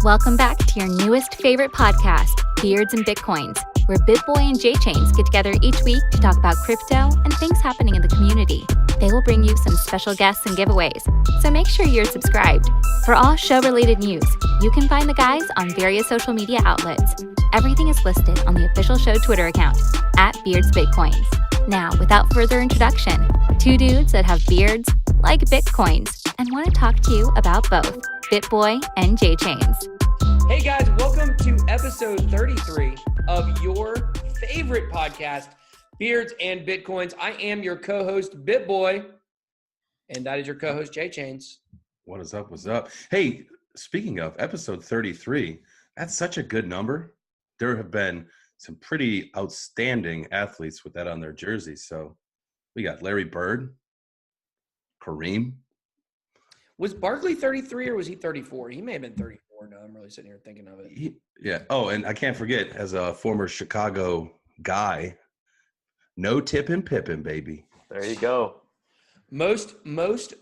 Welcome back to your newest favorite podcast, Beards and Bitcoins, where Bitboy and JChains get together each week to talk about crypto and things happening in the community. They will bring you some special guests and giveaways, so make sure you're subscribed. For all show-related news, you can find the guys on various social media outlets. Everything is listed on the official show Twitter account, @BeardsBitcoins. Now, without further introduction, two dudes that have beards, like Bitcoins, and want to talk to you about both, Bitboy and JChains. Hey guys, welcome to episode 33 of your favorite podcast, Beards and Bitcoins. I am your co-host, Bitboy, and that is your co-host, JChains. What is up? What's up? Hey, speaking of episode 33, that's such a good number. There have been some pretty outstanding athletes with that on their jerseys. So we got Larry Bird, Kareem. Was Barkley 33 or was he 34? He may have been 34. No, I'm really sitting here thinking of it. Yeah. Oh, and I can't forget, as a former Chicago guy, no tipping Pippin, baby. There you go. Most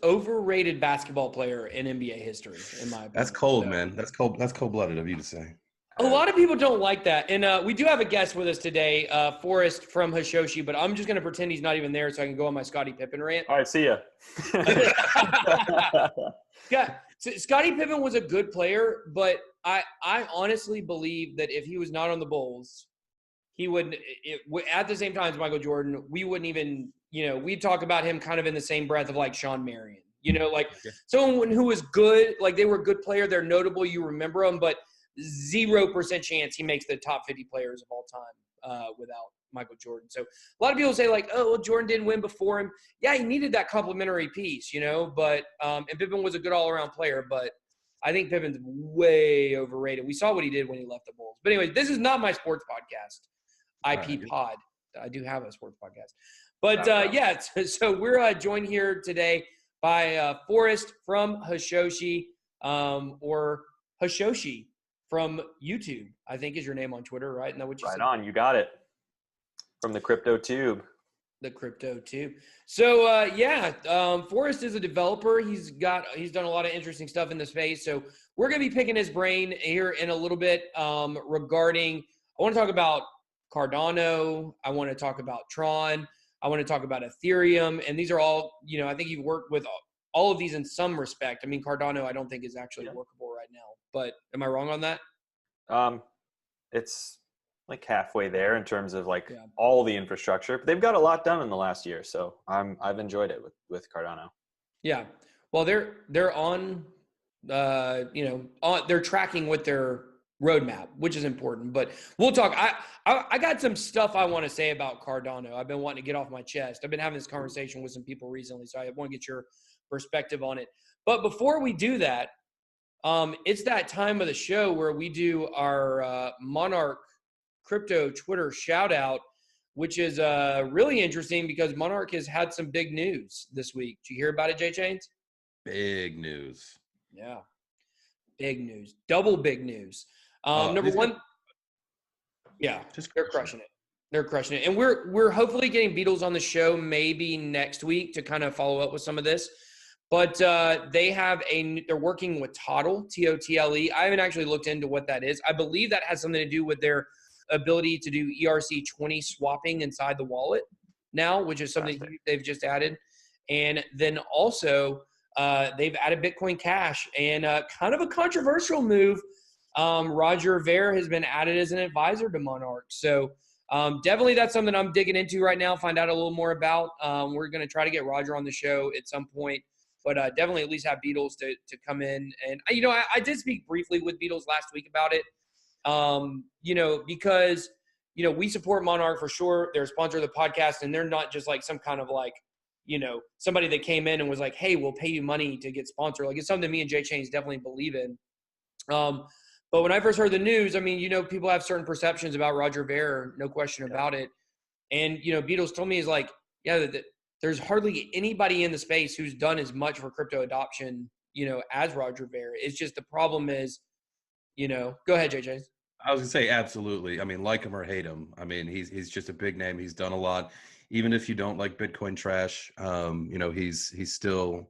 overrated basketball player in NBA history, in my opinion. That's cold, man. That's cold. That's cold-blooded of you to say. A lot of people don't like that. And we do have a guest with us today, Forrest from Hashoshi, but I'm just going to pretend he's not even there so I can go on my Scottie Pippen rant. All right, see ya. Yeah, so Scottie Pippen was a good player, but I honestly believe that if he was not on the Bulls, he would – at the same time as Michael Jordan, we wouldn't even – we'd talk about him kind of in the same breath of like Sean Marion. Someone who was good, like they were a good player, they're notable, you remember them, but – 0% chance he makes the top 50 players of all time without Michael Jordan. So a lot of people say like, oh, well, Jordan didn't win before him. Yeah, he needed that complementary piece, but and Pippen was a good all-around player, but I think Pippen's way overrated. We saw what he did when he left the Bulls. But anyway, this is not my sports podcast, IP Pod. I do have a sports podcast. But so we're joined here today by Forrest from Hashoshi or Hashoshi from YouTube, I think is your name on Twitter, right? Isn't that what you said? Right on, you got it. From the Crypto Tube. The Crypto Tube. So Forrest is a developer. He's done a lot of interesting stuff in the space. So we're gonna be picking his brain here in a little bit regarding. I want to talk about Cardano. I want to talk about Tron. I want to talk about Ethereum, and these are all. I think you've worked with all of these in some respect. I mean, Cardano, I don't think is actually workable right now. But am I wrong on that? It's like halfway there in terms of all the infrastructure. But they've got a lot done in the last year, so I've enjoyed it with Cardano. Yeah, well, they're on, they're tracking with their roadmap, which is important. But we'll talk. I got some stuff I want to say about Cardano. I've been wanting to get off my chest. I've been having this conversation with some people recently, so I want to get your perspective on it. But before we do that. It's that time of the show where we do our Monarch Crypto Twitter shout out, which is really interesting because Monarch has had some big news this week. Did you hear about it, JChains? Big news. Yeah. Big news. Double big news. Number one, they're crushing it. They're crushing it. And we're hopefully getting Beatles on the show maybe next week to kind of follow up with some of this. But they're working with TOTL, TOTLE. I haven't actually looked into what that is. I believe that has something to do with their ability to do ERC20 swapping inside the wallet now, which is something they've just added. And then also they've added Bitcoin Cash and kind of a controversial move. Roger Ver has been added as an advisor to Monarch. So definitely that's something I'm digging into right now, find out a little more about. We're going to try to get Roger on the show at some point. But definitely at least have Beatles to come in. And, I did speak briefly with Beatles last week about it, because, we support Monarch for sure. They're a sponsor of the podcast, and they're not just like some kind of somebody that came in and was like, hey, we'll pay you money to get sponsored. Like it's something me and JChains definitely believe in. But when I first heard the news, people have certain perceptions about Roger Ver, no question about it. And, Beatles told me is like, there's hardly anybody in the space who's done as much for crypto adoption, as Roger Ver. It's just the problem is, go ahead, JJ. I was gonna say absolutely. Like him or hate him. He's just a big name. He's done a lot. Even if you don't like Bitcoin trash, he's still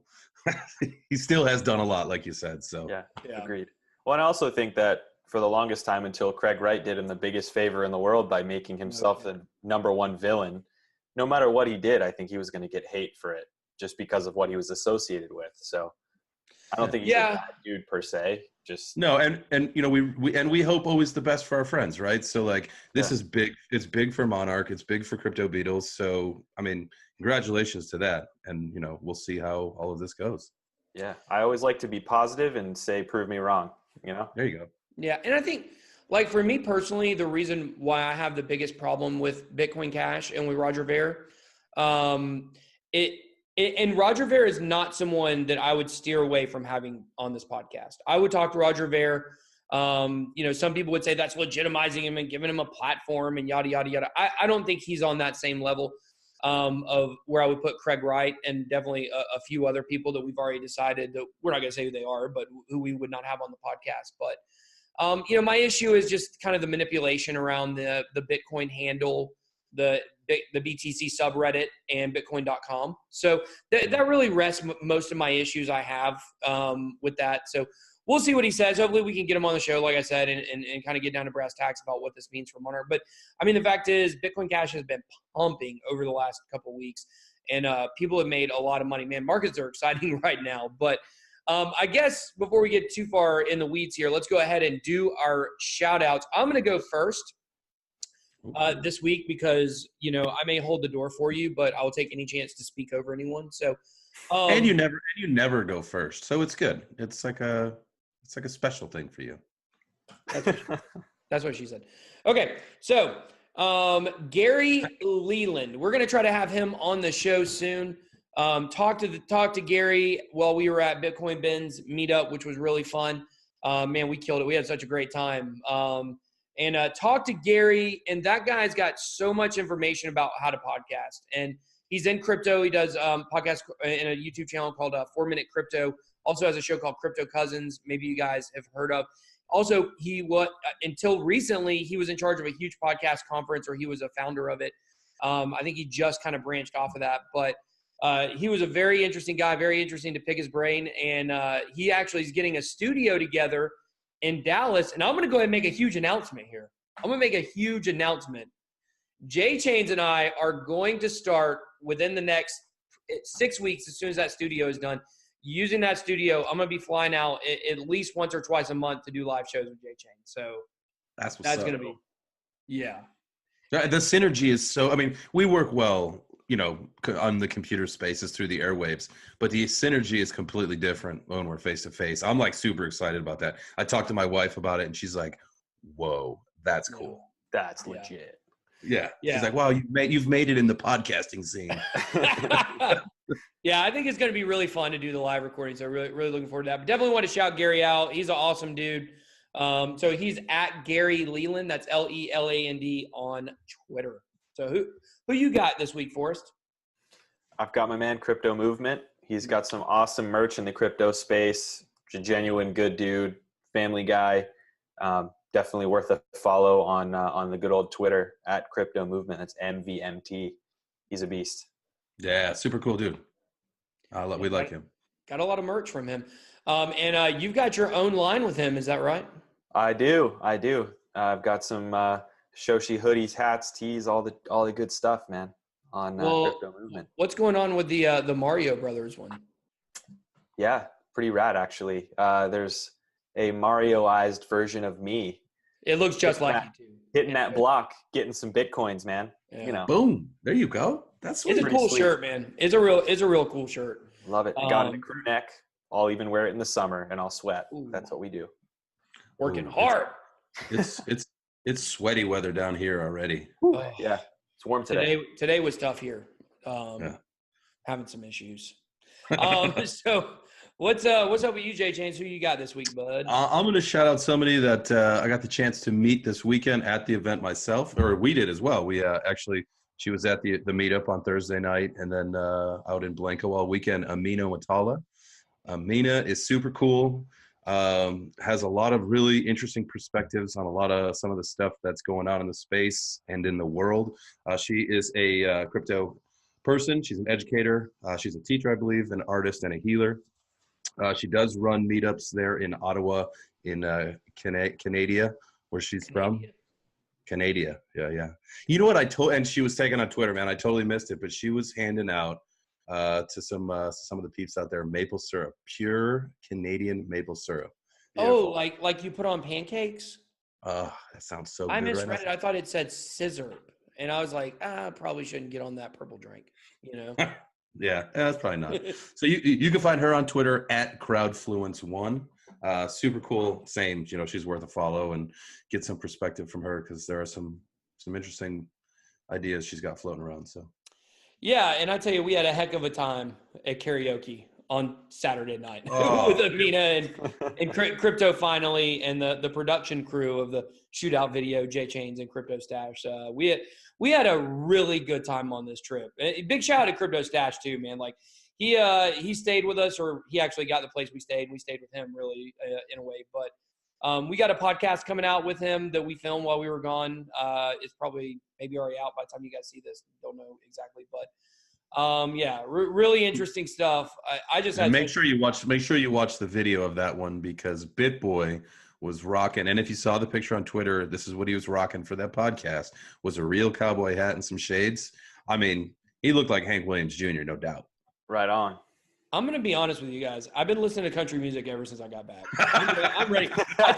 he still has done a lot, like you said. So yeah. Agreed. Well, and I also think that for the longest time until Craig Wright did him the biggest favor in the world by making himself the #1 villain, no matter what he did, I think he was going to get hate for it just because of what he was associated with. So I don't think he's a bad dude per se. Just no, and you know, we hope always the best for our friends, right? So like this is big. It's big for Monarch. It's big for Crypto Beatles. So I mean, congratulations to that. And you know, we'll see how all of this goes. Yeah, I always like to be positive and say, prove me wrong. You know, there you go. Yeah, and I think, like for me personally, the reason why I have the biggest problem with Bitcoin Cash and with Roger Ver, and Roger Ver is not someone that I would steer away from having on this podcast. I would talk to Roger Ver. You know, some people would say that's legitimizing him and giving him a platform and yada, yada, yada. I don't think he's on that same level of where I would put Craig Wright and definitely a few other people that we've already decided that we're not going to say who they are, but who we would not have on the podcast. But, you know, my issue is just kind of the manipulation around the Bitcoin handle, the BTC subreddit, and Bitcoin.com. So that really rests most of my issues I have with that. So we'll see what he says. Hopefully we can get him on the show, like I said, and kind of get down to brass tacks about what this means for Monarch. But, I mean, the fact is Bitcoin Cash has been pumping over the last couple of weeks, and people have made a lot of money. Man, markets are exciting right now. But I guess before we get too far in the weeds here, let's go ahead and do our shout-outs. I'm going to go first this week because, you know, I may hold the door for you, but I'll take any chance to speak over anyone. So, and you never go first, so it's good. It's like a special thing for you. That's what she said. Okay, so Gary Leland, we're gonna try to have him on the show soon. Talk to Gary while we were at Bitcoin Ben's meetup, which was really fun. Man, we killed it. We had such a great time. And talk to Gary, and that guy's got so much information about how to podcast. And he's in crypto. He does podcasts in a YouTube channel called 4 Minute Crypto. Also has a show called Crypto Cousins. Maybe you guys have heard of. Also, until recently, he was in charge of a huge podcast conference, or he was a founder of it. I think he just kind of branched off of that. But he was a very interesting guy, very interesting to pick his brain. And he actually is getting a studio together in Dallas. And I'm going to go ahead and make a huge announcement here. I'm going to make a huge announcement. JChains and I are going to start within the next 6 weeks, as soon as that studio is done, using that studio. I'm going to be flying out at least once or twice a month to do live shows with JChains. So that's going to be, yeah. The synergy is so, I mean, we work well, you know, on the computer spaces through the airwaves, but the synergy is completely different when we're face to face. I'm like super excited about that. I talked to my wife about it and she's like, whoa, that's cool. That's legit. Yeah. She's like, wow, you've made it in the podcasting scene. Yeah, I think it's going to be really fun to do the live recording. So really, really looking forward to that. But definitely want to shout Gary out. He's an awesome dude. So he's at Gary Leland. That's Leland on Twitter. So who you got this week, Forrest? I've got my man Crypto Movement. He's got some awesome merch in the crypto space. A genuine good dude, family guy. Definitely worth a follow on the good old Twitter at Crypto Movement. That's MVMT. He's a beast. Yeah, super cool dude. We like him. Got a lot of merch from him. And you've got your own line with him. Is that right? I do. I've got some Hashoshi hoodies, hats, tees, all the good stuff, man, on Crypto Movement. What's going on with the Mario Brothers one? Yeah, pretty rad, actually. There's a Mario-ized version of me. It looks just like you too. Hitting that block, getting some Bitcoins, man. Yeah. You know. Boom. There you go. It's a cool shirt, man. It's a real cool shirt. Love it. Got it in a crew neck. I'll even wear it in the summer and I'll sweat. Ooh. That's what we do. Working hard. It's sweaty weather down here already. Yeah. It's warm today. Today was tough here. Having some issues. So what's up with you, JChains? Who you got this week, bud? I'm going to shout out somebody that I got the chance to meet this weekend at the event myself, or we did as well. We she was at the meetup on Thursday night, and then out in Blanco all weekend. Amina Watala. Amina is super cool. Has a lot of really interesting perspectives on some of the stuff that's going on in the space and in the world. She is a crypto person. She's an educator. She's a teacher, I believe, an artist and a healer. She does run meetups there in Ottawa, in Canada, where she's from. Canada. Yeah. You know what I told, and she was taken on Twitter, man. I totally missed it, but she was handing out to some of the peeps out there maple syrup, pure Canadian maple syrup. Beautiful. Oh, like you put on pancakes? That sounds so good. I misread it. I thought it said scissor, and I was like, I probably shouldn't get on that purple drink, you know? Yeah, that's probably not. So you can find her on Twitter at crowdfluence1. Super cool. Same, she's worth a follow and get some perspective from her, because there are some interesting ideas she's got floating around. So yeah, and I tell you, we had a heck of a time at karaoke on Saturday night with Amina and Crypto finally, and the production crew of the shootout video, JChains and Crypto Stash. We had a really good time on this trip. Big shout out to Crypto Stash too, man. Like he stayed with us, or he actually got the place we stayed, and we stayed with him really in a way. But we got a podcast coming out with him that we filmed while we were gone. It's probably maybe already out by the time you guys see this. Don't know exactly, but really interesting stuff. I just had make sure you watch the video of that one, because Bitboy was rocking. And if you saw the picture on Twitter, this is what he was rocking for that podcast, was a real cowboy hat and some shades. I mean, he looked like Hank Williams Jr., no doubt. Right on. I'm going to be honest with you guys. I've been listening to country music ever since I got back. I'm ready. I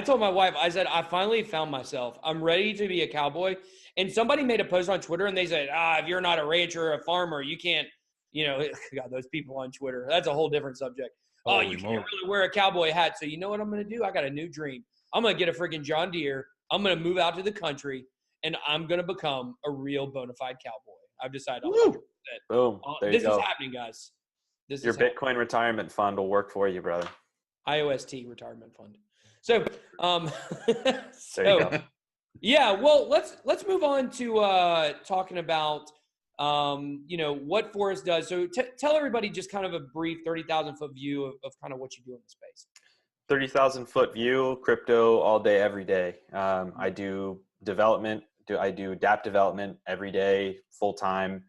told my wife, I said, I finally found myself. I'm ready to be a cowboy. And somebody made a post on Twitter, and they said, if you're not a rancher or a farmer, you can't, God, those people on Twitter, that's a whole different subject. You can't really wear a cowboy hat. So you know what I'm going to do? I got a new dream. I'm going to get a freaking John Deere. I'm going to move out to the country, and I'm going to become a real bona fide cowboy. I've decided. Boom. This is happening, guys. Your Bitcoin retirement fund will work for you, brother. IOST retirement fund. So, there you go. Yeah, well, let's move on to talking about what Forrest does. So tell everybody just kind of a brief 30,000-foot view of kind of what you do in the space. 30,000-foot view, crypto all day, every day. I do development. I do DApp development every day, full time,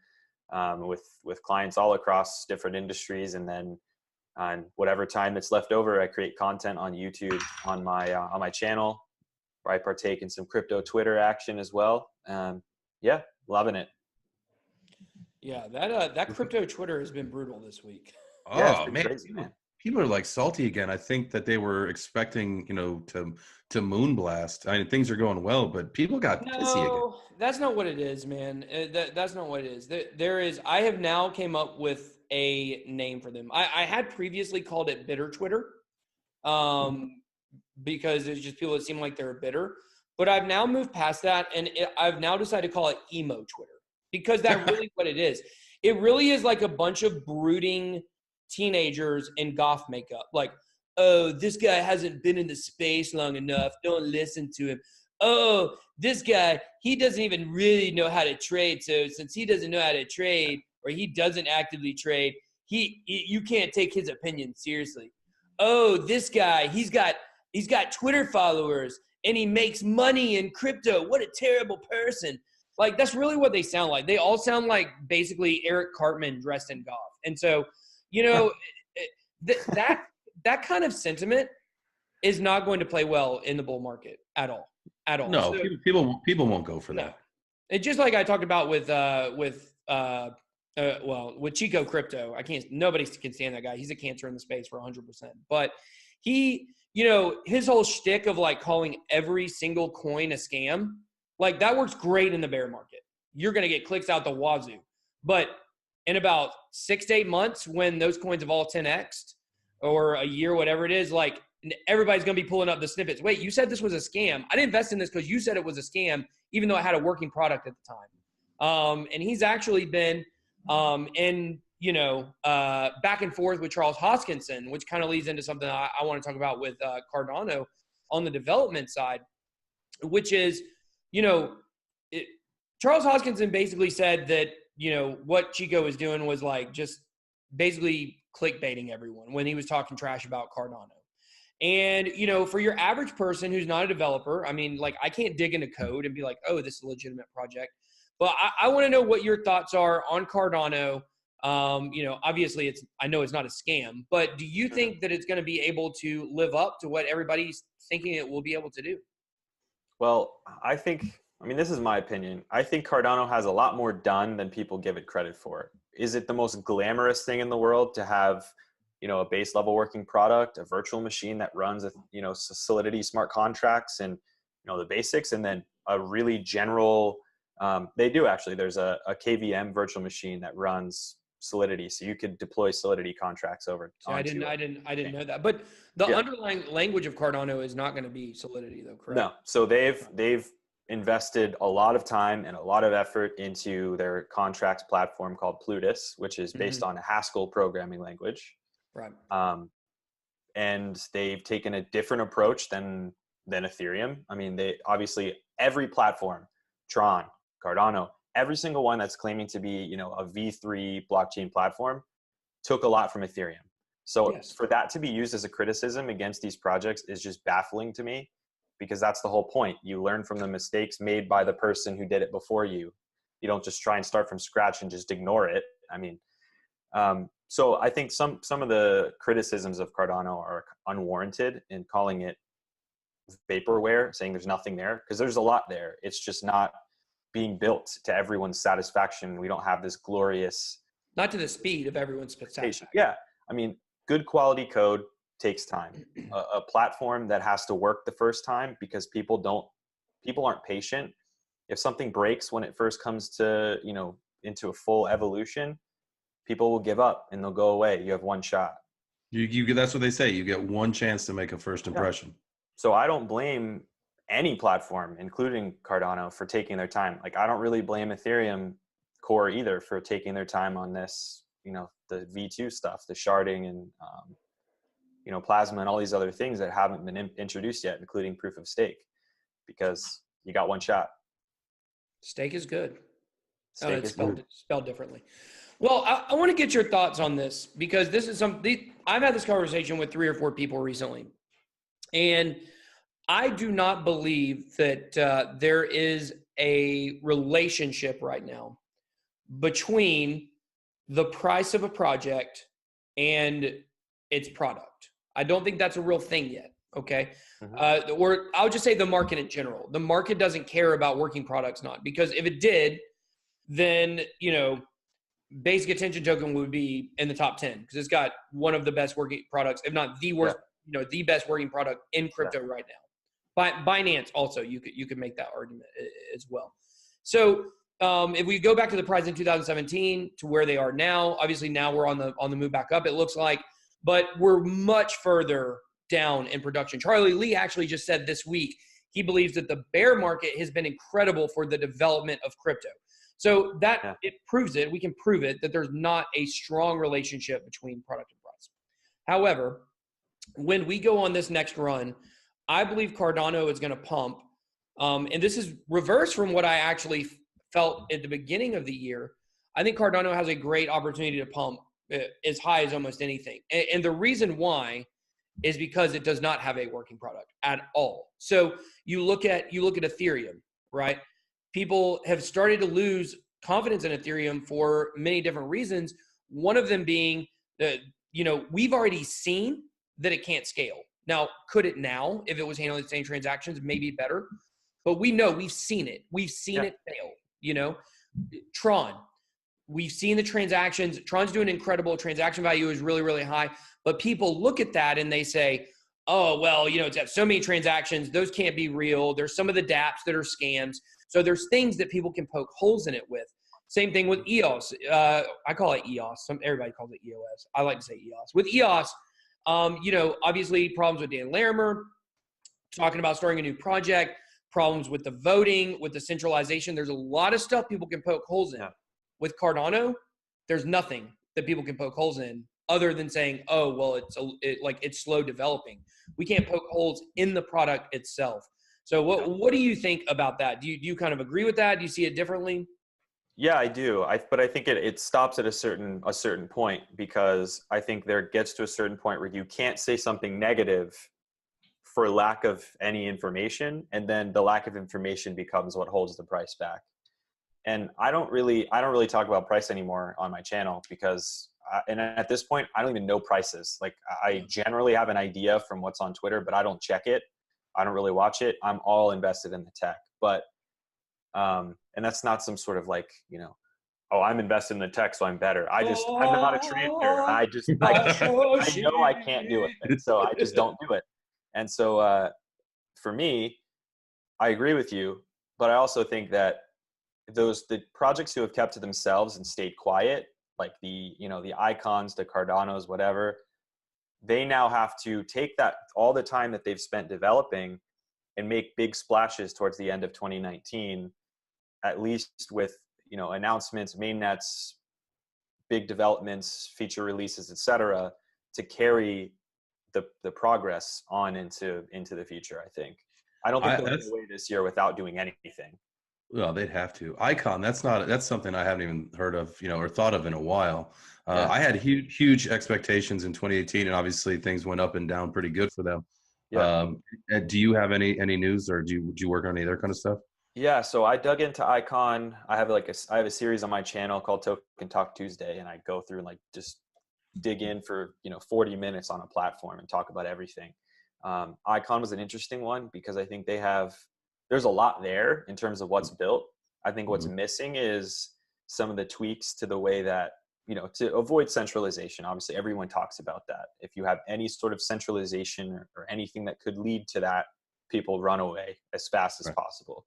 with clients all across different industries, and then on whatever time that's left over, I create content on YouTube on my channel, where I partake in some crypto Twitter action as well. Loving it. Yeah, that crypto Twitter has been brutal this week. Oh, man. Crazy, man. People are like salty again. I think that they were expecting, to moonblast. I mean, things are going well, but people got pissy again. That's not what it is, man. That's not what it is. There is. I have now came up with a name for them. I had previously called it bitter Twitter, because there's just people that seem like they're bitter. But I've now moved past that, and I've now decided to call it emo Twitter, because that's really what it is. It really is like a bunch of brooding teenagers in goth makeup. Like, oh, this guy hasn't been in the space long enough. Don't listen to him. Oh, this guy, he doesn't even really know how to trade. So since he doesn't know how to trade, or he doesn't actively trade, you can't take his opinion seriously. Oh, this guy, he's got Twitter followers, and he makes money in crypto. What a terrible person. Like, that's really what they sound like. They all sound like basically Eric Cartman dressed in goth. And so, that kind of sentiment is not going to play well in the bull market at all. No, so, people won't go for that. It's just like I talked about with Chico Crypto. Nobody can stand that guy. He's a cancer in the space for 100%. But he, his whole shtick of like calling every single coin a scam, like that works great in the bear market. You're going to get clicks out the wazoo. But in about 6 to 8 months, when those coins have all 10x'd, or a year, whatever it is, like everybody's going to be pulling up the snippets. Wait, you said this was a scam. I didn't invest in this because you said it was a scam, even though I had a working product at the time. And he's actually been back and forth with Charles Hoskinson, which kind of leads into something I want to talk about with Cardano on the development side, which is, Charles Hoskinson basically said that, what Chico was doing was like just basically clickbaiting everyone when he was talking trash about Cardano. And, for your average person who's not a developer, I mean, like, I can't dig into code and be like, oh, this is a legitimate project. But I want to know what your thoughts are on Cardano, Obviously I know it's not a scam, but do you think that it's going to be able to live up to what everybody's thinking it will be able to do? Well, this is my opinion. I think Cardano has a lot more done than people give it credit for. Is it the most glamorous thing in the world to have, a base level working product, a virtual machine that runs, Solidity smart contracts and, the basics, and then a really general, they do actually, there's a KVM virtual machine that runs Solidity. So you could deploy Solidity contracts over. I didn't know that, but the underlying language of Cardano is not going to be Solidity though, correct? No. So they've invested a lot of time and a lot of effort into their contracts platform called Plutus, which is based on a Haskell programming language. Right. And they've taken a different approach than Ethereum. I mean, they obviously, every platform, Tron, Cardano, every single one that's claiming to be, a V3 blockchain platform took a lot from Ethereum. So for that to be used as a criticism against these projects is just baffling to me, because that's the whole point. You learn from the mistakes made by the person who did it before you. You don't just try and start from scratch and just ignore it. I mean, so I think some of the criticisms of Cardano are unwarranted in calling it vaporware, saying there's nothing there, because there's a lot there. It's just not being built to everyone's satisfaction. We don't have this glorious, not to the speed of everyone's satisfaction. Yeah. I mean, good quality code takes time. A platform that has to work the first time, because people aren't patient. If something breaks when it first comes to, into a full evolution, people will give up and they'll go away. You have one shot. You that's what they say. You get one chance to make a first impression. So I don't blame any platform, including Cardano, for taking their time. Like, I don't really blame Ethereum core either for taking their time on this, the V2 stuff, the sharding and, Plasma and all these other things that haven't been introduced yet, including proof of stake, because you got one shot. Stake is good. Stake It's is good. spelled differently. Well, I want to get your thoughts on this, because this is I've had this conversation with 3 or 4 people recently, and I do not believe that there is a relationship right now between the price of a project and its product. I don't think that's a real thing yet. Okay. Or I'll just say the market in general. The market doesn't care about working products, because if it did, then, Basic Attention Token would be in the top 10, because it's got one of the best working products, if not the worst, the best working product in crypto right now. Binance also, you could make that argument as well. So if we go back to the price in 2017 to where they are now, obviously now we're on the move back up, it looks like, but we're much further down in production. Charlie Lee actually just said this week he believes that the bear market has been incredible for the development of crypto. So it proves it. We can prove it that there's not a strong relationship between product and price. However, when we go on this next run, I believe Cardano is going to pump. And this is reverse from what I actually felt at the beginning of the year. I think Cardano has a great opportunity to pump as high as almost anything. And the reason why is because it does not have a working product at all. So you look at Ethereum, right? People have started to lose confidence in Ethereum for many different reasons. One of them being that, we've already seen that it can't scale. Now, could it now, if it was handling the same transactions, maybe better? But we've seen it. We've seen it fail, Tron, we've seen the transactions. Tron's doing incredible. Transaction value is really, really high. But people look at that and they say, oh, well, it's got so many transactions. Those can't be real. There's some of the dApps that are scams. So there's things that people can poke holes in it with. Same thing with EOS. I call it EOS. Everybody calls it EOS. I like to say EOS. With EOS, obviously problems with Dan Larimer, talking about starting a new project, problems with the voting, with the centralization. There's a lot of stuff people can poke holes in. With Cardano, there's nothing that people can poke holes in other than saying, oh, well, it's slow developing. We can't poke holes in the product itself. So what do you think about that? Do you kind of agree with that? Do you see it differently? Yeah, I do. But I think it stops at a certain point, because I think there gets to a certain point where you can't say something negative for lack of any information, and then the lack of information becomes what holds the price back. And I don't really talk about price anymore on my channel because, and at this point, I don't even know prices. Like I generally have an idea from what's on Twitter, but I don't check it. I don't really watch it. I'm all invested in the tech, but, and that's not some sort of like, you know, oh, I'm invested in the tech, so I'm better. I'm not a trader. I know I can't do it. So I just don't do it. And so, for me, I agree with you, but I also think that the projects who have kept to themselves and stayed quiet, like the Icons, the Cardanos, whatever, they now have to take that all the time that they've spent developing and make big splashes towards the end of 2019, at least with, announcements, mainnets, big developments, feature releases, etc., to carry the progress on into the future. I think. I don't think they'll get away this year without doing anything. Well, they'd have to. Icon, that's something I haven't even heard of, or thought of in a while. I had huge expectations in 2018, and obviously things went up and down pretty good for them. Yeah. Do you have any news, or do you work on any other kind of stuff? Yeah, so I dug into Icon. I have a series on my channel called Token Talk Tuesday, and I go through and like just dig in for 40 minutes on a platform and talk about everything. Icon was an interesting one because I think there's a lot there in terms of what's built. I think what's missing is some of the tweaks to the way that, to avoid centralization. Obviously, everyone talks about that. If you have any sort of centralization or anything that could lead to that, people run away as fast as possible.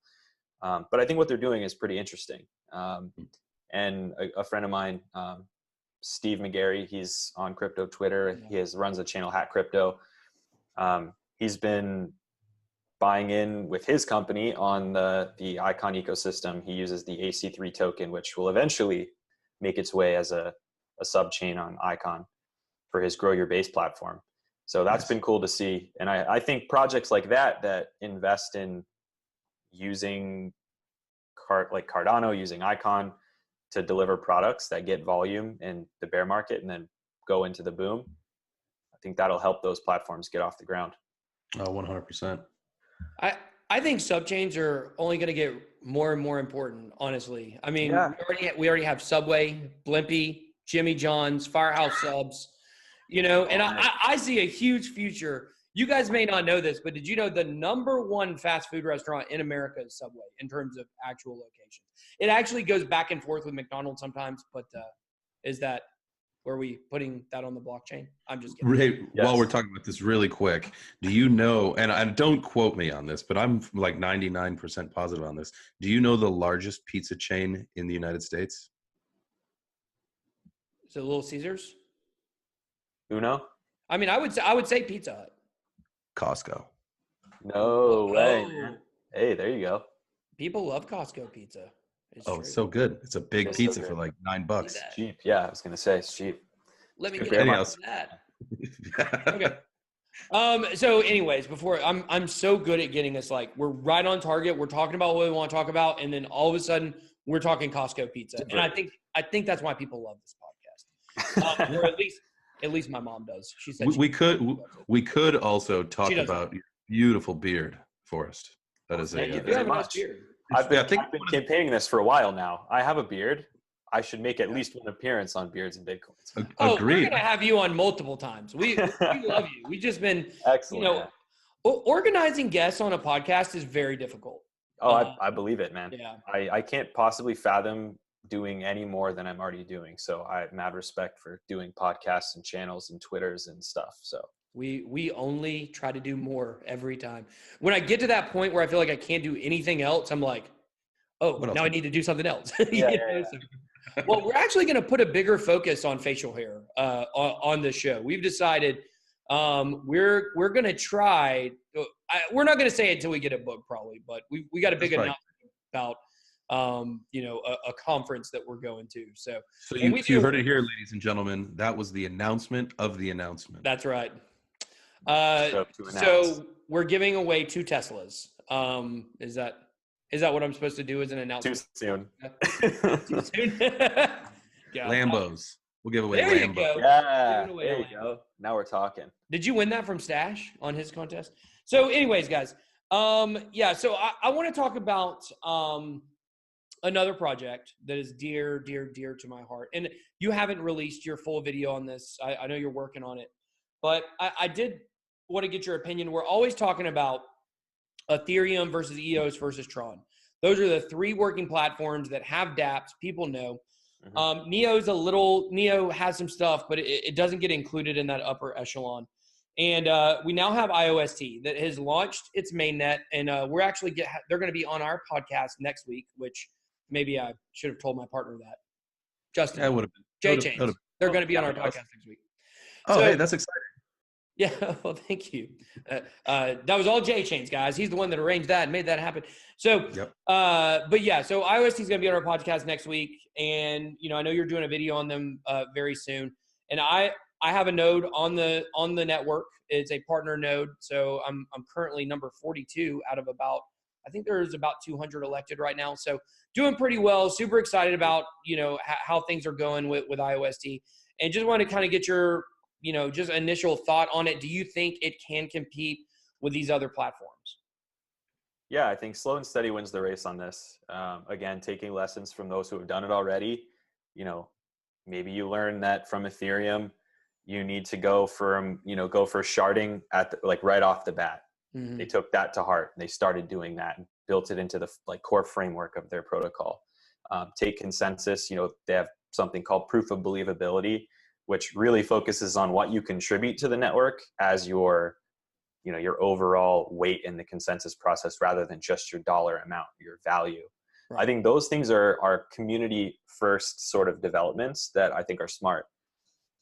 But I think what they're doing is pretty interesting. And a friend of mine, Steve McGarry, he's on crypto Twitter. He runs a channel, Hat Crypto. He's been buying in with his company on the Icon ecosystem. He uses the AC3 token, which will eventually make its way as a sub chain on Icon for his Grow Your Base platform. So that's been cool to see. And I think projects like that invest in using like Cardano, using Icon to deliver products that get volume in the bear market and then go into the boom, I think that'll help those platforms get off the ground. 100%. I think subchains are only going to get more and more important, honestly. I mean, we already have Subway, Blimpie, Jimmy John's, Firehouse Subs, and I see a huge future. You guys may not know this, but did you know the #1 fast food restaurant in America is Subway in terms of actual locations? It actually goes back and forth with McDonald's sometimes, but were we putting that on the blockchain? I'm just kidding. Ray, while we're talking about this really quick, do you know, and don't quote me on this, but I'm like 99% positive on this. Do you know the largest pizza chain in the United States? Is it Little Caesars? Uno? I mean, I would say Pizza Hut. Costco. No way, man. Hey, there you go. People love Costco pizza. It's so good. It's a big pizza for like $9. It's cheap. Yeah, I was gonna say it's cheap. Let me get into that. Okay. So anyways, before I'm so good at getting us we're right on target. We're talking about what we want to talk about, and then all of a sudden we're talking Costco pizza. And I think that's why people love this podcast. Or at least my mom does. She said we could also talk about your beautiful beard, Forrest. That is Thank you very much. I've been campaigning this for a while now. I have a beard. I should make at least one appearance on Beards and Bitcoins. Agreed. We're gonna have you on multiple times. We love you. We've just been excellent. Organizing guests on a podcast is very difficult. I believe it, man. Yeah. I can't possibly fathom doing any more than I'm already doing. So I have mad respect for doing podcasts and channels and Twitters and stuff. So we only try to do more every time. When I get to that point where I feel like I can't do anything else, I'm like, now I need to do something else. Well, we're actually going to put a bigger focus on facial hair on the show. We've decided we're going to try. We're not going to say it until we get a book, probably, but we got a big announcement about a conference that we're going to. So you heard it here, ladies and gentlemen. That was the announcement of the announcement. That's right. So we're giving away 2 Teslas. Is that what I'm supposed to do as an announcement? Too soon. Too soon. Lambos. We'll give away Lambos. You go. Yeah. There you go. Now we're talking. Did you win that from Stash on his contest? So anyways, guys, so I want to talk about another project that is dear, dear, dear to my heart. And you haven't released your full video on this. I know you're working on it, but I did want to get your opinion. We're always talking about Ethereum versus EOS versus Tron. Those are the three working platforms that have dApps. People know. Neo has some stuff, but it doesn't get included in that upper echelon. And we now have IOST that has launched its mainnet, and we're actually they're going to be on our podcast next week, which maybe I should have told my partner that. Justin, that would have been JChains. They're going to be on our podcast next week. Oh, hey, that's exciting. Yeah, well, thank you. That was all JChains, guys. He's the one that arranged that and made that happen. So, but yeah, so IOST is going to be on our podcast next week, and I know you're doing a video on them very soon. And I have a node on the network. It's a partner node, so I'm currently number 42 out of I think there's about 200 elected right now. So doing pretty well. Super excited about how things are going with IOST, and just want to kind of get your just initial thought on it. Do you think it can compete with these other platforms? Yeah, I think slow and steady wins the race on this. Again, taking lessons from those who have done it already. Maybe you learn that from Ethereum, you need to go for sharding right off the bat. Mm-hmm. They took that to heart. They started doing that and built it into the core framework of their protocol. Take consensus. They have something called proof of believability, which really focuses on what you contribute to the network as your overall weight in the consensus process, rather than just your dollar amount, your value. Right. I think those things are community first sort of developments that I think are smart.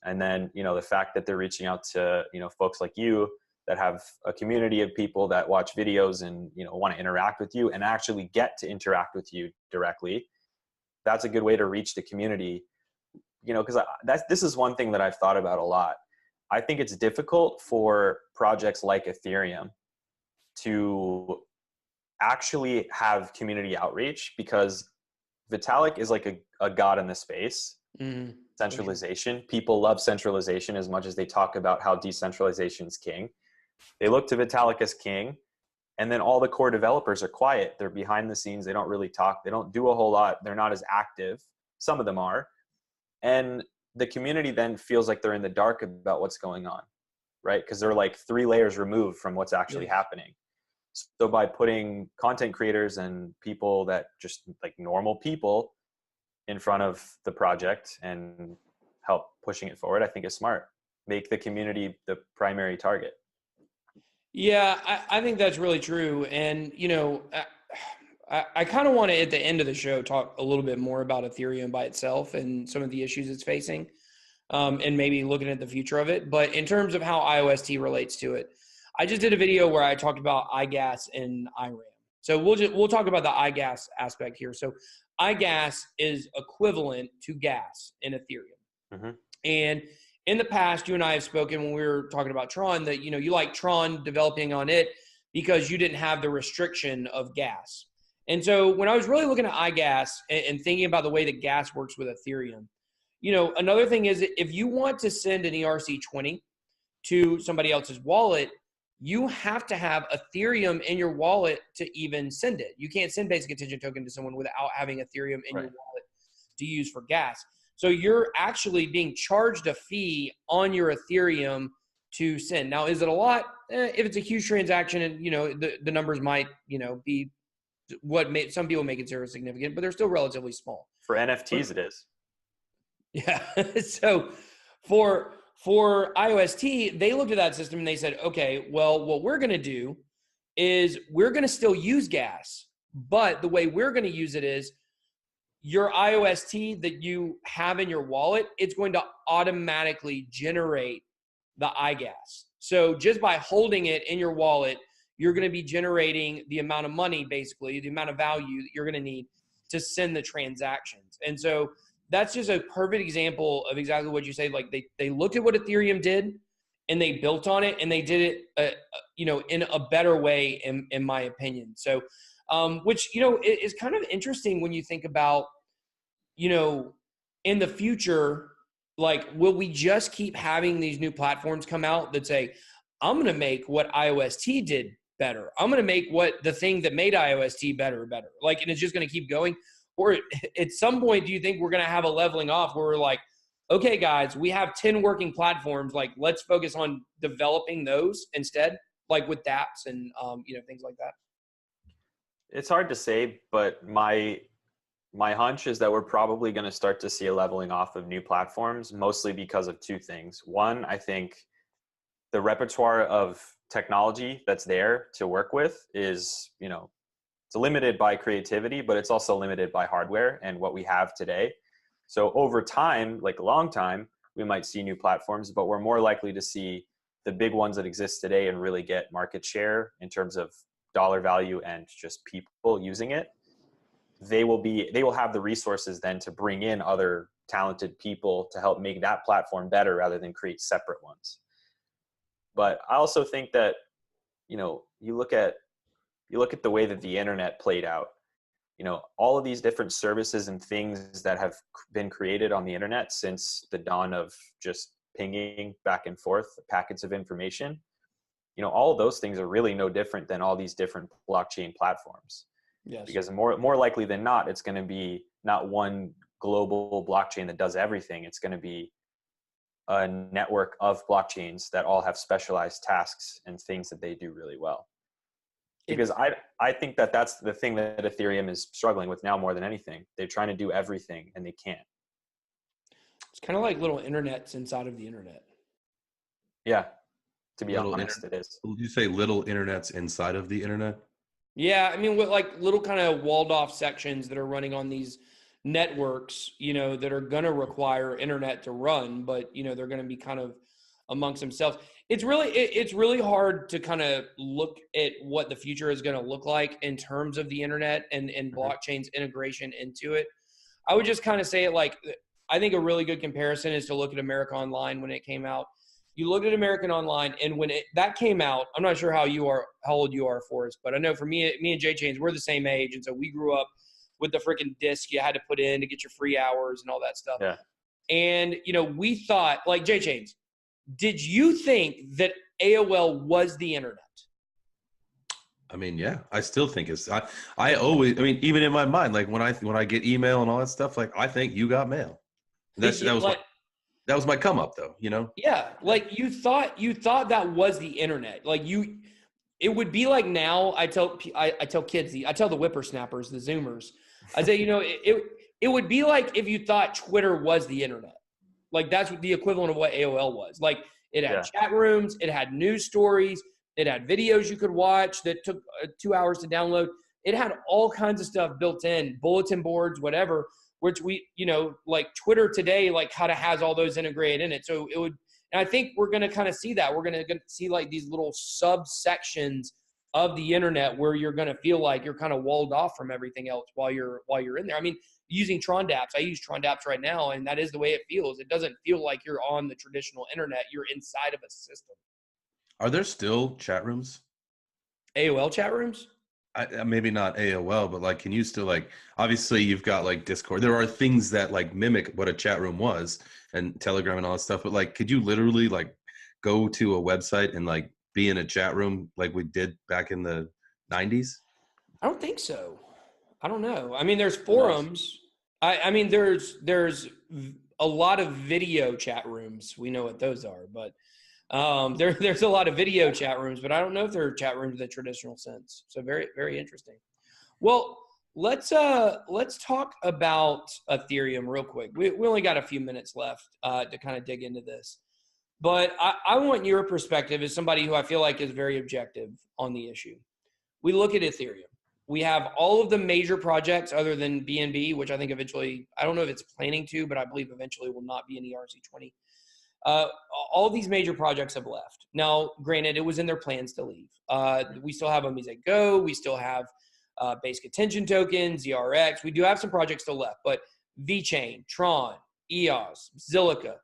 And then, the fact that they're reaching out to, folks like you that have a community of people that watch videos and, want to interact with you and actually get to interact with you directly. That's a good way to reach the community. Because this is one thing that I've thought about a lot. I think it's difficult for projects like Ethereum to actually have community outreach, because Vitalik is like a god in the space. Mm-hmm. Centralization. People love centralization as much as they talk about how decentralization is king. They look to Vitalik as king, and then all the core developers are quiet. They're behind the scenes. They don't really talk. They don't do a whole lot. They're not as active. Some of them are. And the community then feels like they're in the dark about what's going on, right? Because they're like 3 layers removed from what's actually happening. So by putting content creators and people that just like normal people in front of the project and help pushing it forward, I think is smart. Make the community the primary target. Yeah, I think that's really true. And, I kind of want to, at the end of the show, talk a little bit more about Ethereum by itself and some of the issues it's facing, and maybe looking at the future of it. But in terms of how IOST relates to it, I just did a video where I talked about iGas and IRAM. So we'll talk about the iGas aspect here. So iGas is equivalent to gas in Ethereum. Mm-hmm. And in the past, you and I have spoken when we were talking about Tron that, you like Tron developing on it because you didn't have the restriction of gas. And so when I was really looking at iGas and thinking about the way that gas works with Ethereum, another thing is if you want to send an ERC20 to somebody else's wallet, you have to have Ethereum in your wallet to even send it. You can't send basic attention token to someone without having Ethereum in your wallet to use for gas. So you're actually being charged a fee on your Ethereum to send. Now, is it a lot? If it's a huge transaction and, the numbers might, be some people make it zero significant, but they're still relatively small. For NFTs, it is. Yeah. So for IOST, they looked at that system and they said, okay, well, what we're going to do is we're going to still use gas, but the way we're going to use it is your IOST that you have in your wallet, it's going to automatically generate the iGas. So just by holding it in your wallet, you're going to be generating the amount of money, basically, the amount of value that you're going to need to send the transactions. And so that's just a perfect example of exactly what you say. Like they looked at what Ethereum did and they built on it, and they did it, in a better way, in my opinion. So, which, is kind of interesting when you think about, in the future, like, will we just keep having these new platforms come out that say, I'm going to make what IOST did better. I'm going to make what the thing that made IOST better. Like, and it's just going to keep going. Or at some point, do you think we're going to have a leveling off where we're like, okay, guys, we have 10 working platforms. Like, let's focus on developing those instead, like with DAPPS and, things like that. It's hard to say, but my hunch is that we're probably going to start to see a leveling off of new platforms, mostly because of two things. One, I think the repertoire of technology that's there to work with is, it's limited by creativity, but it's also limited by hardware and what we have today. So over time, like a long time, we might see new platforms, but we're more likely to see the big ones that exist today and really get market share in terms of dollar value and just people using it. They will have the resources then to bring in other talented people to help make that platform better rather than create separate ones. But I also think that, you look at the way that the internet played out, all of these different services and things that have been created on the internet since the dawn of just pinging back and forth packets of information, all of those things are really no different than all these different blockchain platforms. Yes. Because more likely than not, it's going to be not one global blockchain that does everything. It's going to be a network of blockchains that all have specialized tasks and things that they do really well. Because I think that that's the thing that Ethereum is struggling with now more than anything. They're trying to do everything and they can't. It's kind of like little internets inside of the internet. Yeah, to be Little honest, it is. Would you say little internets inside of the internet? Yeah, I mean, with like little kind of walled off sections that are running on these networks, that are going to require internet to run, but, they're going to be kind of amongst themselves. It's really hard to kind of look at what the future is going to look like in terms of the internet and blockchain's integration into it. I would just kind of say it like, I think a really good comparison is to look at America Online when it came out. You looked at American Online, and when that came out, I'm not sure how old you are, Forrest, but I know for me and JChains, we're the same age, and so we grew up with the freaking disc you had to put in to get your free hours and all that stuff. Yeah. And we thought, like JChains, did you think that AOL was the internet? I mean, yeah, I still think it's. I always. I mean, even in my mind, like when I get email and all that stuff, like I think you got mail. That was my come up though, Yeah, like you thought that was the internet. Like it would be like now. I tell kids, I tell the whippersnappers, the Zoomers, I say, it would be like if you thought Twitter was the internet. Like that's the equivalent of what AOL was. Like it had chat rooms, it had news stories, it had videos you could watch that took 2 hours to download. It had all kinds of stuff built in, bulletin boards, whatever. Which we, like Twitter today, like kind of has all those integrated in it. So it would, and I think we're going to kind of see that. We're going to see like these little subsections of the internet where you're going to feel like you're kind of walled off from everything else while you're in there. I mean, using Tron DApps, I use Tron DApps right now, and that is the way it feels. It doesn't feel like you're on the traditional internet. You're inside of a system. Are there still chat rooms? AOL chat rooms? Maybe not AOL, but like, can you still like, obviously you've got like Discord. There are things that like mimic what a chat room was and Telegram and all that stuff. But like, could you literally like go to a website and like be in a chat room like we did back in the 90s? I don't think so. I don't know. I mean, there's forums. I mean, there's a lot of video chat rooms. We know what those are, but there's a lot of video chat rooms, but I don't know if they're chat rooms in the traditional sense. So very, very interesting. Well, let's talk about Ethereum real quick. We only got a few minutes left to kind of dig into this, but I want your perspective as somebody who I feel like is very objective on the issue. We look at Ethereum. We have all of the major projects other than BNB, which I think eventually, I don't know if it's planning to, but I believe eventually will not be in ERC20. All these major projects have left. Now, granted, it was in their plans to leave. We still have Omise Go. We still have Basic Attention Token, ZRX. We do have some projects still left, but VeChain, Tron, EOS, Zilliqa.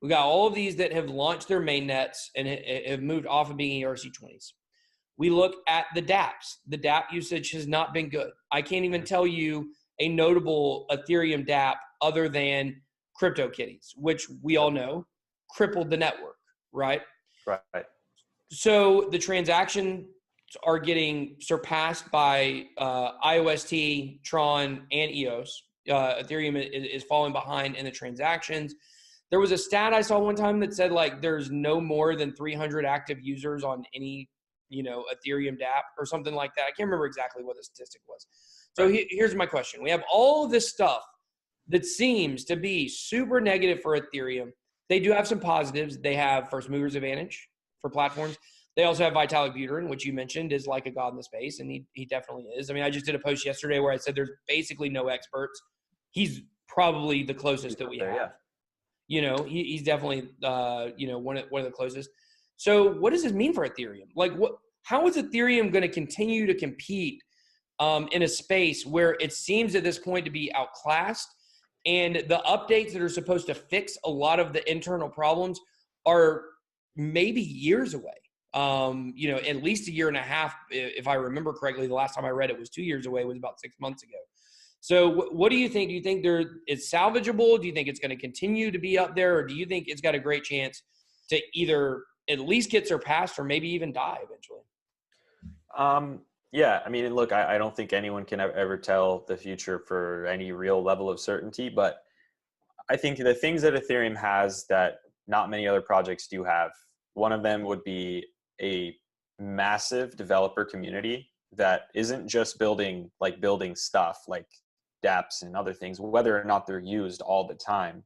We got all of these that have launched their mainnets and have moved off of being ERC20s. We look at the dApps. The dApp usage has not been good. I can't even tell you a notable Ethereum dApp other than CryptoKitties, which we all know crippled the network, right? Right. So the transactions are getting surpassed by IOST, Tron, and EOS. Ethereum is falling behind in the transactions. There was a stat I saw one time that said like there's no more than 300 active users on any, Ethereum DApp or something like that. I can't remember exactly what the statistic was. So here's my question. We have all this stuff that seems to be super negative for Ethereum. They do have some positives. They have first movers advantage for platforms. They also have Vitalik Buterin, which you mentioned is like a god in the space, and he definitely is. I mean, I just did a post yesterday where I said there's basically no experts. He's probably the closest that we have. Yeah. He's definitely one of the closest. So what does this mean for Ethereum? Like how is Ethereum going to continue to compete in a space where it seems at this point to be outclassed, and the updates that are supposed to fix a lot of the internal problems are maybe years away? At least a year and a half, if I remember correctly. The last time I read it was 2 years away, was about 6 months ago. So what do you think? Do you think it's salvageable? Do you think it's going to continue to be up there? Or do you think it's got a great chance to either at least get surpassed or maybe even die eventually? Yeah, I mean, look, I don't think anyone can ever tell the future for any real level of certainty, but I think the things that Ethereum has that not many other projects do have, one of them would be a massive developer community that isn't just building stuff like dApps and other things, whether or not they're used all the time,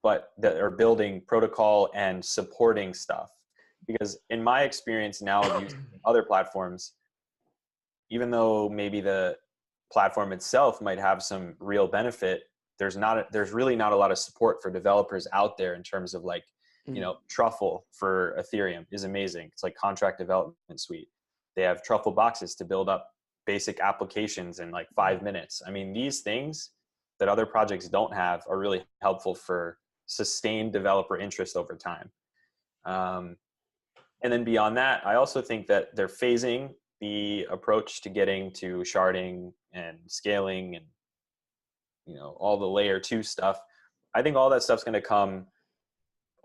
but that are building protocol and supporting stuff. Because in my experience now of using other platforms, even though maybe the platform itself might have some real benefit, there's really not a lot of support for developers out there in terms of like, Truffle for Ethereum is amazing. It's like contract development suite. They have Truffle boxes to build up basic applications in like 5 minutes. I mean, these things that other projects don't have are really helpful for sustained developer interest over time. And then beyond that, I also think that they're phasing the approach to getting to sharding and scaling and, all the layer 2 stuff. I think all that stuff's going to come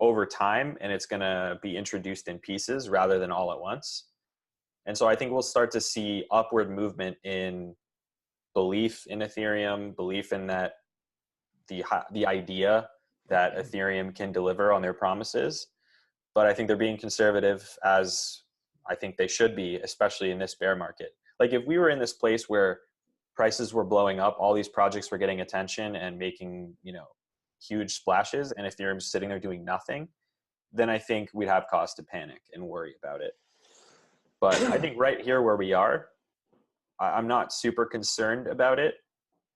over time, and it's going to be introduced in pieces rather than all at once. And so I think we'll start to see upward movement in belief in Ethereum, belief in that the idea that Ethereum can deliver on their promises. But I think they're being conservative, as I think they should be, especially in this bear market. Like if we were in this place where prices were blowing up, all these projects were getting attention and making, huge splashes, and Ethereum's sitting there doing nothing, then I think we'd have cause to panic and worry about it. But I think right here where we are, I'm not super concerned about it.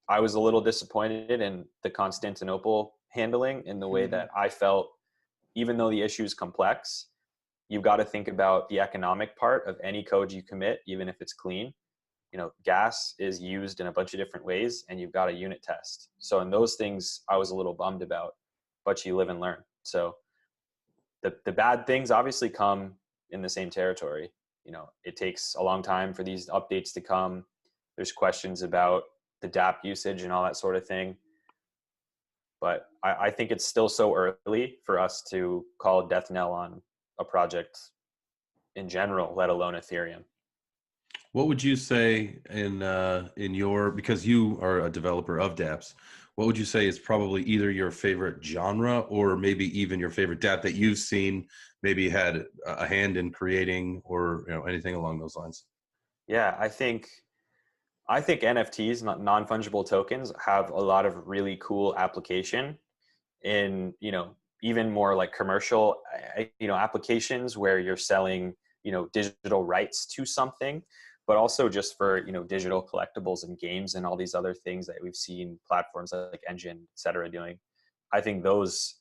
I was a little disappointed in the Constantinople handling, in the way that I felt, even though the issue is complex, you've got to think about the economic part of any code you commit, even if it's clean. Gas is used in a bunch of different ways, and you've got a unit test. So in those things, I was a little bummed about, but you live and learn. So the bad things obviously come in the same territory. It takes a long time for these updates to come. There's questions about the DApp usage and all that sort of thing. But I think it's still so early for us to call a death knell on a project in general, let alone Ethereum. What would you say in your, because you are a developer of dApps, what would you say is probably either your favorite genre or maybe even your favorite DApp that you've seen, maybe had a hand in creating, or anything along those lines? Yeah, I think NFTs, non-fungible tokens, have a lot of really cool application in, even more like commercial, applications where you're selling, digital rights to something, but also just for, digital collectibles and games and all these other things that we've seen platforms like Engine, et cetera, doing. I think those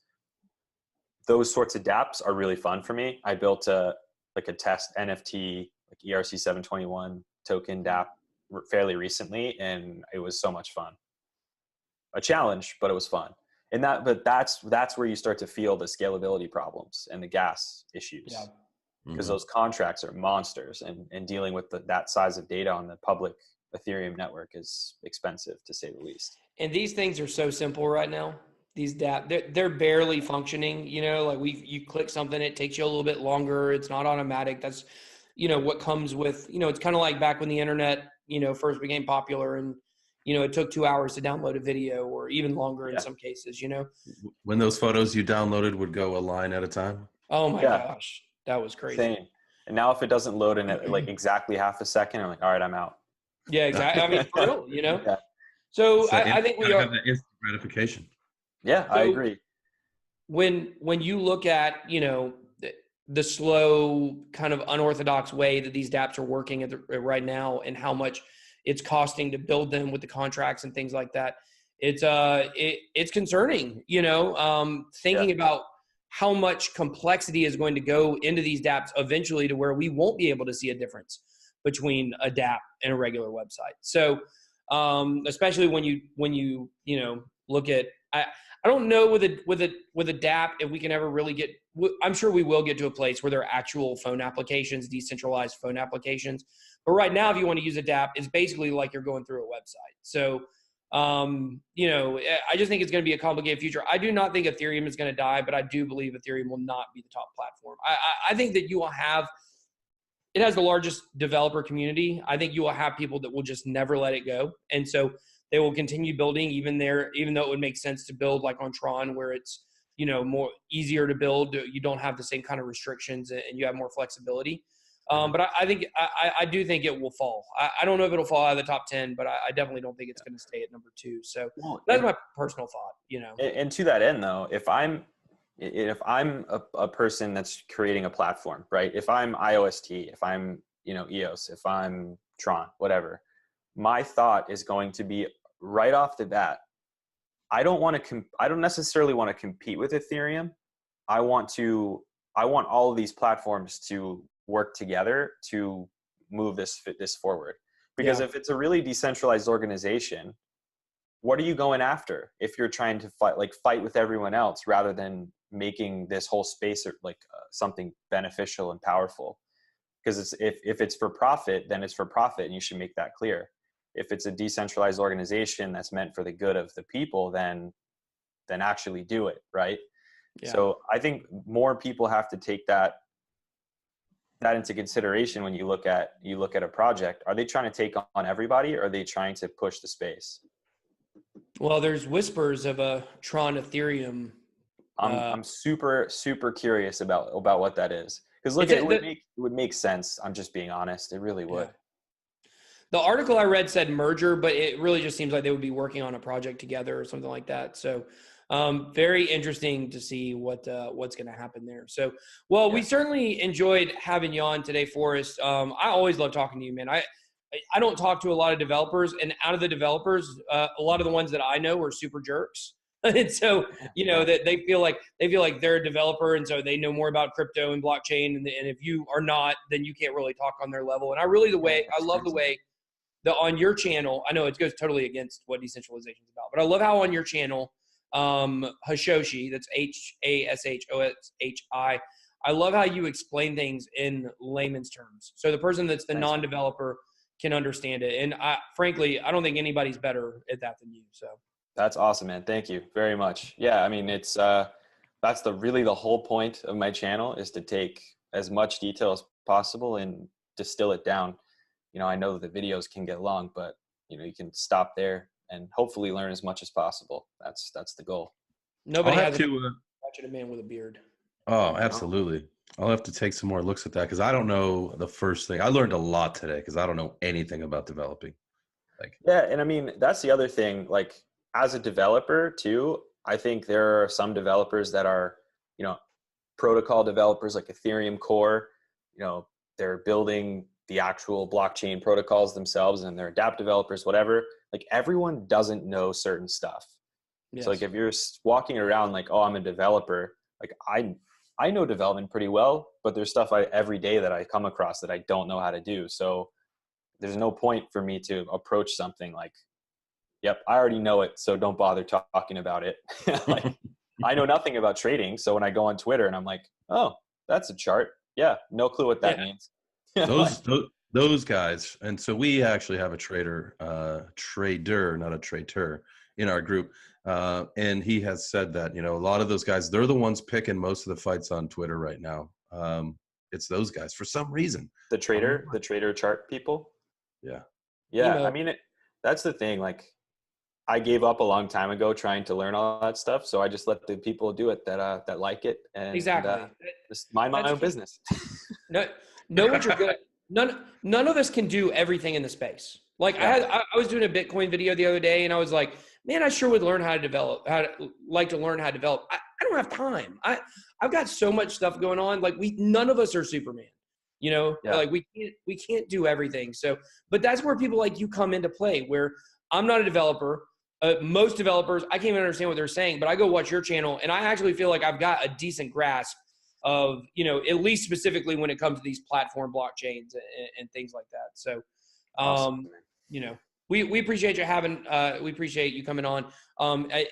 sorts of dApps are really fun for me. I built a test NFT, like ERC721 token dApp fairly recently, and it was so much fun. A challenge, but it was fun. But that's where you start to feel the scalability problems and the gas issues. Yeah. Because those contracts are monsters, and dealing with that size of data on the public Ethereum network is expensive, to say the least. And these things are so simple right now. These dApp, they're barely functioning. Like you click something, it takes you a little bit longer. It's not automatic. That's, what comes with, it's kind of like back when the internet, first became popular, and, it took 2 hours to download a video, or even longer in some cases, When those photos you downloaded would go a line at a time? Oh my gosh, that was crazy. Insane. And now if it doesn't load in at like exactly half a second, I'm like, all right, I'm out. Yeah, exactly. I mean, for real, Yeah. So I think we are. Have the instant gratification. Yeah, I agree. When you look at, the slow kind of unorthodox way that these dApps are working right now, and how much it's costing to build them with the contracts and things like that, it's concerning, thinking about how much complexity is going to go into these dApps eventually, to where we won't be able to see a difference between a dApp and a regular website. So especially when you look at, I don't know with a dApp if we can ever really get, I'm sure we will get to a place where there are actual phone applications, decentralized phone applications. But right now, if you want to use a dApp, it's basically like you're going through a website. So, I just think it's going to be a complicated future. I do not think Ethereum is going to die, but I do believe Ethereum will not be the top platform. I think that you will have, it has the largest developer community. I think you will have people that will just never let it go. And so they will continue building even though it would make sense to build like on Tron, where it's, more easier to build. You don't have the same kind of restrictions, and you have more flexibility. But I think, I do think it will fall. I don't know if it'll fall out of the top 10, but I definitely don't think it's going to stay at number 2. So that's my personal thought, And to that end though, if I'm a person that's creating a platform, right? If I'm IOST, if I'm, EOS, if I'm Tron, whatever, my thought is going to be right off the bat, I don't necessarily want to compete with Ethereum. I want all of these platforms to work together to move this forward. Because if it's a really decentralized organization, what are you going after if you're trying to fight with everyone else rather than making this whole space something beneficial and powerful? Because if it's for profit, then it's for profit, and you should make that clear. If it's a decentralized organization that's meant for the good of the people, then actually do it, right? Yeah. So I think more people have to take that into consideration when you look at a project. Are they trying to take on everybody, or are they trying to push the space? Well, there's whispers of a Tron Ethereum. I'm super curious about what that is, because look, it would make sense. I'm just being honest. It really would. Yeah. The article I read said merger, but it really just seems like they would be working on a project together or something like that. So very interesting to see what's going to happen there. So, we certainly enjoyed having you on today, Forrest. I always love talking to you, man. I don't talk to a lot of developers, and out of the developers, a lot of the ones that I know are super jerks. And so, that they feel like they're a developer, and so they know more about crypto and blockchain. And if you are not, then you can't really talk on their level. And I love the way that on your channel, I know it goes totally against what decentralization is about, but I love how on your channel, Hashoshi, that's Hashoshi, I love how you explain things in layman's terms. So the person that's the non-developer can understand it. And frankly, I don't think anybody's better at that than you. So that's awesome, man. Thank you very much. Yeah. I mean, it's, that's really the whole point of my channel, is to take as much detail as possible and distill it down. I know that the videos can get long, but you can stop there and hopefully learn as much as possible. That's the goal. Nobody has to watch a man with a beard. Oh, absolutely. I'll have to take some more looks at that, because I don't know the first thing. I learned a lot today because I don't know anything about developing. And I mean, that's the other thing. Like, as a developer too, I think there are some developers that are, protocol developers like Ethereum Core. They're building the actual blockchain protocols themselves, and they're dApp developers, whatever. Like, everyone doesn't know certain stuff. Yes. So if you're walking around like, oh, I'm a developer, like I know development pretty well, but there's stuff every day that I come across that I don't know how to do. So there's no point for me to approach something like, yep, I already know it, so don't bother talking about it. Like, I know nothing about trading. So when I go on Twitter and I'm like, oh, that's a chart. Yeah. No clue what that means. Those guys. And so we actually have a trader, not a traitor, in our group. And he has said that, a lot of those guys, they're the ones picking most of the fights on Twitter right now. It's those guys for some reason. The trader chart people. Yeah. Yeah. I mean, that's the thing. Like, I gave up a long time ago trying to learn all that stuff. So I just let the people do it that like it, and Exactly. just mind my That's own key. business. Know what you're good at. None of us can do everything in the space. Like I was doing a Bitcoin video the other day, and I was like, man, I sure would learn how to develop. I don't have time. I've got so much stuff going on. Like none of us are Superman. You know, like we can't do everything. So, but that's where people like you come into play. Where I'm not a developer. Most developers, I can't even understand what they're saying. But I go watch your channel, and I actually feel like I've got a decent grasp of, you know, at least specifically when it comes to these platform blockchains and things like that. So, Awesome. you know, we appreciate you we appreciate you coming on.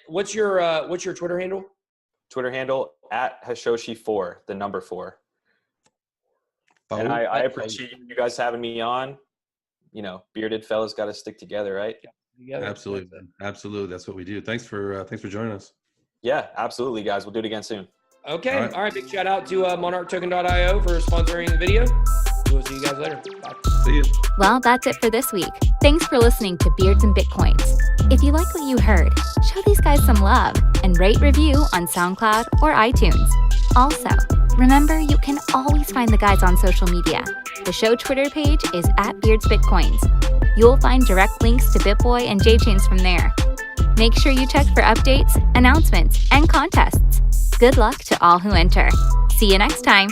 What's your Twitter handle? Twitter handle @Hashoshi4, the number 4. And I appreciate you guys having me on. You know, bearded fellas got to stick together, right? Together. Absolutely. Absolutely. That's what we do. Thanks for joining us. Yeah, absolutely, guys. We'll do it again soon. Okay. All right. Big shout out to monarchtoken.io for sponsoring the video. We'll see you guys later. Bye. See you. Well, that's it for this week. Thanks for listening to Beards and Bitcoins. If you like what you heard, show these guys some love and rate review on SoundCloud or iTunes. Also, remember you can always find the guys on social media. The show Twitter page is @BeardsBitcoins. You'll find direct links to Bitboy and JChains from there. Make sure you check for updates, announcements, and contests. Good luck to all who enter. See you next time.